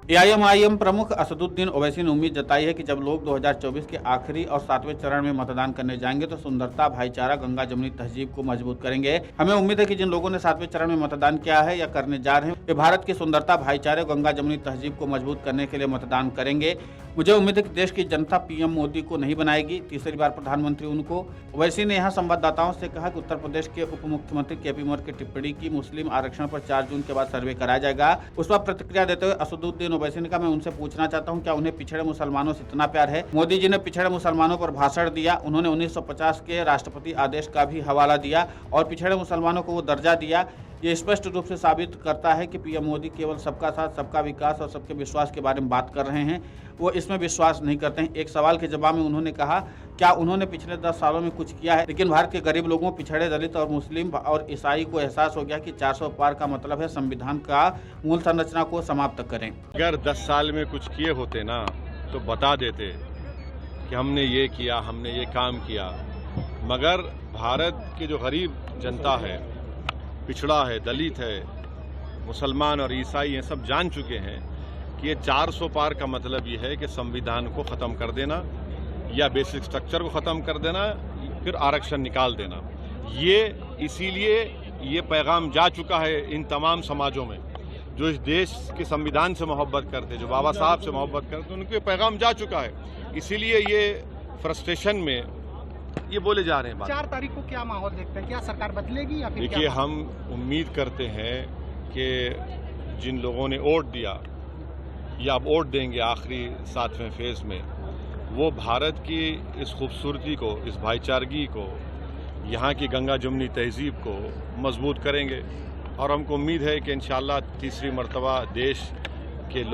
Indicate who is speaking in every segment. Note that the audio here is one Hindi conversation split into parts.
Speaker 1: एआईएमआईएम प्रमुख असदुद्दीन ओवैसी ने उम्मीद जताई है कि जब लोग 2024 के आखिरी और 7वें चरण में मतदान करने जाएंगे तो सुंदरता, भाईचारा, गंगा जमुनी तहजीब को मजबूत करेंगे। हमें उम्मीद है कि जिन लोगों ने 7वें चरण में मतदान किया है या करने जा रहे हैं वे भारत की सुंदरता, भाईचारे, गंगा जमुनी तहजीब को मजबूत करने के लिए मतदान करेंगे। मुझे उम्मीद है कि देश की जनता पीएम मोदी को नहीं बनाएगी, तीसरी बार प्रधानमंत्री उनको। ओवैसी ने यहाँ संवाददाताओं से कहा कि उत्तर प्रदेश के उप मुख्यमंत्री केपी मौर्य की टिप्पणी की मुस्लिम आरक्षण पर 4 जून के बाद सर्वे कराया जाएगा। उस पर प्रतिक्रिया देते हुए असदुद्दीन ओवैसी ने कहा, मैं उनसे पूछना चाहता हूं क्या उन्हें पिछड़े मुसलमानों से इतना प्यार है। मोदी जी ने पिछड़े मुसलमानों पर भाषण दिया, उन्होंने 1950 के राष्ट्रपति आदेश का भी हवाला दिया और पिछड़े मुसलमानों को वो दर्जा दिया। ये स्पष्ट रूप से साबित करता है कि पीएम मोदी केवल सबका साथ, सबका विकास और सबके विश्वास के बारे में बात कर रहे हैं, वो इसमें विश्वास नहीं करते हैं। एक सवाल के जवाब में उन्होंने कहा, क्या उन्होंने पिछले 10 सालों में कुछ किया है? लेकिन भारत के गरीब लोगों, पिछड़े, दलित और मुस्लिम और ईसाई को एहसास हो गया कि 400 पार का मतलब है संविधान का मूल संरचना को समाप्त करें।
Speaker 2: अगर 10 साल में कुछ किए होते ना तो बता देते कि हमने ये किया, हमने ये काम किया। मगर भारत की जो गरीब जनता है, पिछड़ा है, दलित है, मुसलमान और ईसाई हैं, सब जान चुके हैं कि ये 400 पार का मतलब ये है कि संविधान को ख़त्म कर देना या बेसिक स्ट्रक्चर को ख़त्म कर देना, फिर आरक्षण निकाल देना। ये इसीलिए ये पैगाम जा चुका है इन तमाम समाजों में जो इस देश के संविधान से मोहब्बत करते, जो बाबा साहब से मोहब्बत करते, उनको पैगाम जा चुका है। इसीलिए ये फ्रस्ट्रेशन में ये बोले जा रहे हैं।
Speaker 3: 4 तारीख को क्या माहौल देखते हैं? क्या सरकार बदलेगी या फिर?
Speaker 2: देखिए, हम उम्मीद करते हैं कि जिन लोगों ने वोट दिया या अब वोट देंगे आखिरी 7वें फेज में, वो भारत की इस खूबसूरती को, इस भाईचारगी को, यहाँ की गंगा जमुनी तहजीब को मजबूत करेंगे। और हमको उम्मीद है कि इंशाअल्लाह तीसरी मर्तबा देश के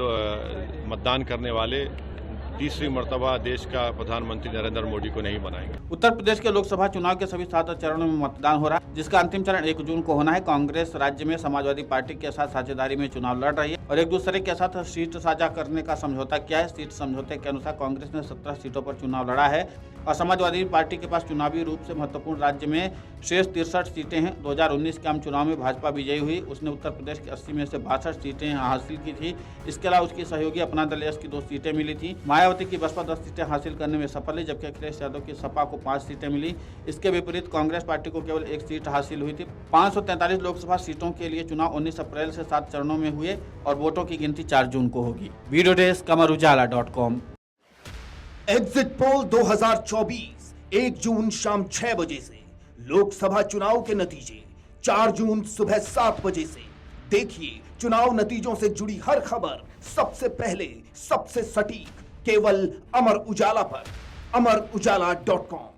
Speaker 2: मतदान करने वाले तीसरी मर्तबा देश का प्रधानमंत्री नरेंद्र मोदी को नहीं बनाएंगे।
Speaker 1: उत्तर प्रदेश के लोकसभा चुनाव के सभी 7 चरणों में मतदान हो रहा है, जिसका अंतिम चरण 1 जून को होना है। कांग्रेस राज्य में समाजवादी पार्टी के साथ साझेदारी में चुनाव लड़ रही है और एक दूसरे के साथ सीट साझा करने का समझौता किया है। सीट समझौते के अनुसार कांग्रेस ने 17 सीटों पर चुनाव लड़ा है और समाजवादी पार्टी के पास चुनावी रूप से महत्वपूर्ण राज्य में शेष 63 सीटें हैं। 2019 के आम चुनाव में भाजपा विजयी हुई, उसने उत्तर प्रदेश की 80 में से 62 सीटें हासिल की थी। इसके अलावा उसकी सहयोगी अपना दल एस की 2 सीटें मिली थी। मायावती की बसपा 10 सीटें हासिल करने में सफल है, जबकि अखिलेश यादव की सपा को 5 सीटें मिली। इसके विपरीत कांग्रेस पार्टी को केवल 1 सीट हासिल हुई थी। 543 लोकसभा सीटों के लिए चुनाव 19 अप्रैल से 7 चरणों में हुए और वोटों की गिनती 4 जून को होगी। Video desk amarujala.com।
Speaker 4: Exit poll 2024 1 जून शाम 6 बजे से, लोकसभा चुनाव के नतीजे 4 जून सुबह 7 बजे से। देखिए चुनाव नतीजों से जुड़ी हर खबर सबसे पहले, सबसे सटीक, केवल अमर उजाला पर, amarujala.com।